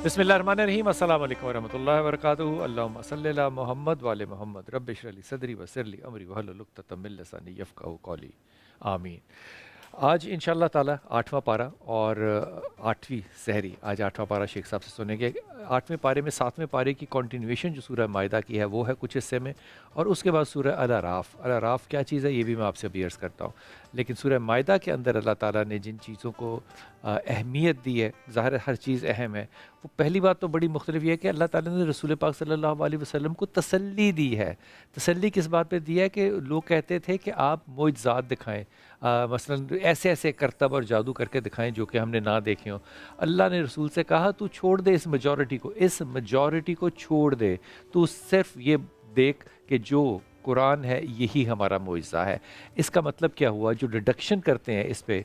बिस्मिल्लाहिर्रहमानिर्रहीम। अस्सलाम वालेकुम वरहमतुल्लाहि वबरकातुहू। अल्लाहुम्मा सल्लि अला मोहम्मद व आले मोहम्मद। रब्बि इश्रह ली सदरी व यस्सिर ली अमरी वहलुल उक़दतम मिन लिसानी यफ़क़हू क़ौली। आमीन। आज इंशाअल्लाह ताला आठवां पारा और आठवीं सहरी, आज आठवां पारा शेख साहब से सुनेंगे। आठवें पारे में सातवें पारे की कंटिन्यूएशन जो सूरह माइदा की है वो है कुछ हिस्से में, और उसके बाद सूरह अल अराफ। अल अराफ क्या चीज़ है ये भी मैं आपसे अभी अर्ज़ करता हूँ। लेकिन सूरह माइदा के अंदर अल्लाह ताला ने जिन चीज़ों को अहमियत दी है, ज़ाहिर है हर चीज़ अहम है। वो पहली बात तो बड़ी मुख्तलिफ ये है कि अल्लाह ताला ने रसूल पाक सल्लल्लाहु अलैहि वसल्लम को तसल्ली दी है। तसल्ली किस बात पे दी है कि लोग कहते थे कि आप मोइज़ात दिखाएं, मसलन ऐसे ऐसे करतब और जादू करके दिखाएं जो कि हमने ना देखे हों। अल्लाह ने रसूल से कहा तू छोड़ दे इस मेजॉरिटी को छोड़ दे, तू सिर्फ ये देख कि जो कुरान है यही हमारा मोइज़ा है। इसका मतलब क्या हुआ, जो डिडक्शन करते हैं इस पे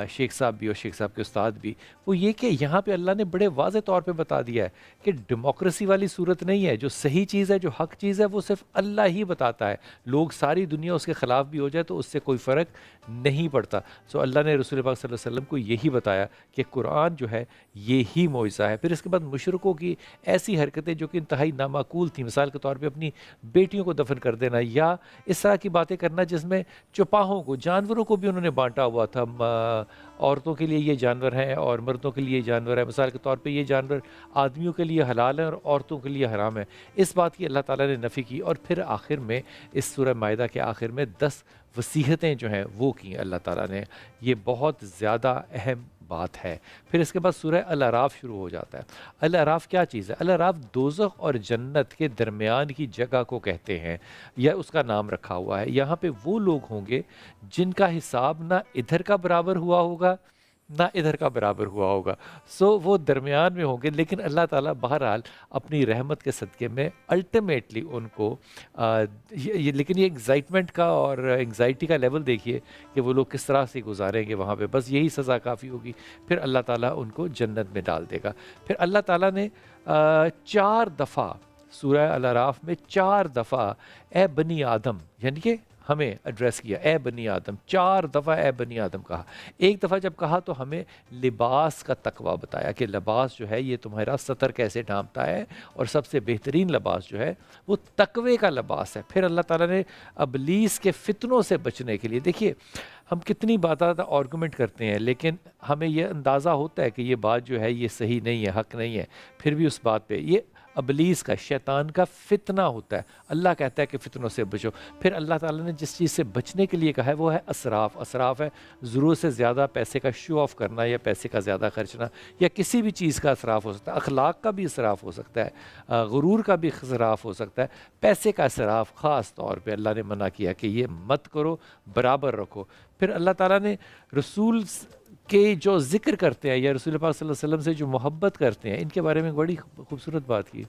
शेख साहब भी और शेख साहब के उस्ताद भी, वो ये कि यहाँ पे अल्लाह ने बड़े वाज़े तौर पे बता दिया है कि डेमोक्रेसी वाली सूरत नहीं है। जो सही चीज़ है, जो हक चीज़ है, वो सिर्फ अल्लाह ही बताता है। लोग सारी दुनिया उसके ख़िलाफ़ भी हो जाए तो उससे कोई फ़र्क नहीं पड़ता। सो अल्लाह ने रसूल पाक सल्लल्लाहु अलैहि वसल्लम को यही बताया कि कुरान जो है ये ही मोइज़ा है। फिर इसके बाद मुशरिकों की ऐसी हरकतें जो कि इंतहाई नामाकूल थी, मिसाल के तौर पर अपनी बेटियों को दफन कर देना या इस तरह की बातें करना जिसमें चौपाहों को, जानवरों को भी उन्होंने बांटा हुआ था। औरतों के लिए ये जानवर हैं और मर्दों के लिए जानवर है। मिसाल के तौर पे ये जानवर आदमियों के लिए हलाल है और औरतों के लिए हराम है। इस बात की अल्लाह ताला ने नफ़ी की। और फिर आखिर में इस सूरह माइदा के आखिर में 10 वसीहतें जो हैं वो की अल्लाह ताला ने। ये बहुत ज़्यादा अहम बात है। फिर इसके बाद सूरह अल अराफ शुरू हो जाता है। अल अराफ क्या चीज़ है? अल अराफ दोज़ख और जन्नत के दरमियान की जगह को कहते हैं, या उसका नाम रखा हुआ है। यहाँ पे वो लोग होंगे जिनका हिसाब ना इधर का बराबर हुआ होगा ना इधर का बराबर हुआ होगा। सो वो दरमियान में होंगे, लेकिन अल्लाह ताला बहरहाल अपनी रहमत के सदक़े में अल्टीमेटली उनको लेकिन ये एक्साइटमेंट का और एंग्जाइटी का लेवल देखिए कि वो लोग किस तरह से गुजारेंगे वहाँ पे। बस यही सज़ा काफ़ी होगी, फिर अल्लाह ताला उनको जन्नत में डाल देगा। फिर अल्लाह ताला ने 4 दफ़ा सूरह अल अराफ में 4 दफ़ा ए बनी आदम यानी कि हमें एड्रेस किया, ए बनी आदम। 4 दफ़ा ए बनी आदम कहा। एक दफ़ा जब कहा तो हमें लिबास का तकवा बताया कि लिबास जो है ये तुम्हारा सतर कैसे ढांपता है, और सबसे बेहतरीन लिबास जो है वो तकवे का लिबास है। फिर अल्लाह ताला ने इब्लीस के फितनों से बचने के लिए, देखिए हम कितनी बात आर्गूमेंट करते हैं, लेकिन हमें यह अंदाज़ा होता है कि ये बात जो है ये सही नहीं है, हक नहीं है, फिर भी उस बात पे ये इब्लीस का, शैतान का फितना होता है। अल्लाह कहता है कि फितनों से बचो। फिर अल्लाह ताला ने जिस चीज़ से बचने के लिए कहा है वो है असराफ। असराफ है ज़रूरत से ज़्यादा पैसे का शो ऑफ करना, या पैसे का ज़्यादा खर्चना, या किसी भी चीज़ का असराफ हो सकता है। अखलाक का भी असराफ हो सकता है, गुरूर का भी असराफ हो सकता है। पैसे का असराफ ख़ास तौर पे अल्लाह ने मना किया कि ये मत करो, बराबर रखो। फिर अल्लाह ताला ने रसूल के जो ज़िक्र करते हैं या रसूल पाक सल्लल्लाहु अलैहि वसल्लम से जो मोहब्बत करते हैं, इनके बारे में बड़ी खूबसूरत बात की।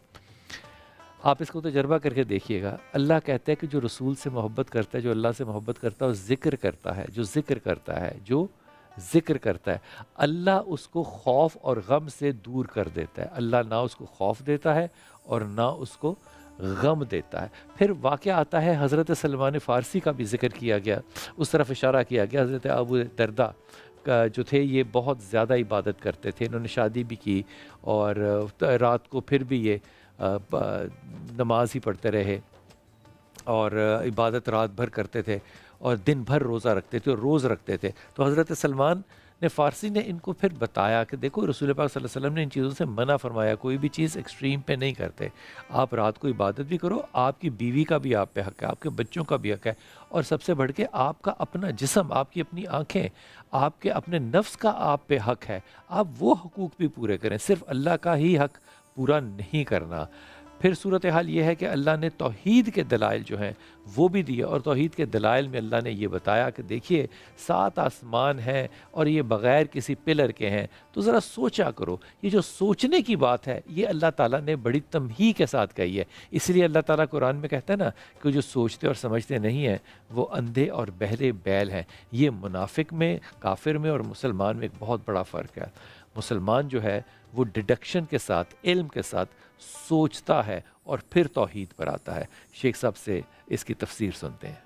आप इसको तजर्बा करके देखिएगा। अल्लाह कहता है कि जो रसूल से मोहब्बत करता है, जो अल्लाह से मोहब्बत करता है, वो ज़िक्र करता है, जो ज़िक्र करता है, जो ज़िक्र करता है, अल्लाह उसको खौफ और गम से दूर कर देता है। अल्लाह ना उसको खौफ देता है और ना उसको गम देता है। फिर वाक़या आता है हज़रत सलमान फ़ारसी का भी ज़िक्र किया गया, उस तरफ इशारा किया गया। हज़रत अबू दरदा का जो थे ये बहुत ज़्यादा इबादत करते थे, इन्होंने शादी भी की और रात को फिर भी ये नमाज ही पढ़ते रहे और इबादत रात भर करते थे और दिन भर रोज़ा रखते थे और रोज़ रखते थे। तो हज़रत सलमान ने फ़ारसी ने इनको फिर बताया कि देखो रसूल पाक सल्लल्लाहु अलैहि वसल्लम ने इन चीज़ों से मना फरमाया, कोई भी चीज़ एक्सट्रीम पे नहीं करते। आप रात को इबादत भी करो, आपकी बीवी का भी आप पे हक़ है, आपके बच्चों का भी हक़ है, और सबसे बढ़ के आपका अपना जिस्म, आपकी अपनी आँखें, आपके अपने नफ्स का आप पे हक़ है। आप वो हकूक़ भी पूरे करें, सिर्फ़ अल्लाह का ही हक़ पूरा नहीं करना। फिर सूरत हाल ये है कि अल्लाह ने तौहीद के दलाइल जो हैं वो भी दिए, और तौहीद के दलाइल में अल्लाह ने ये बताया कि देखिए 7 आसमान हैं और ये बग़ैर किसी पिलर के हैं। तो ज़रा सोचा करो, ये जो सोचने की बात है ये अल्लाह ताला ने बड़ी तमहीद के साथ कही है। इसलिए अल्लाह ताला कुरान में कहता है ना कि जो सोचते और समझते नहीं हैं वो अंधे और बहरे बैल हैं। ये मुनाफिक में, काफिर में और मुसलमान में एक बहुत बड़ा फ़र्क है। मुसलमान जो है वो डिडक्शन के साथ, इल्म के साथ सोचता है और फिर तौहीद पर आता है। शेख साहब से इसकी तफसीर सुनते हैं।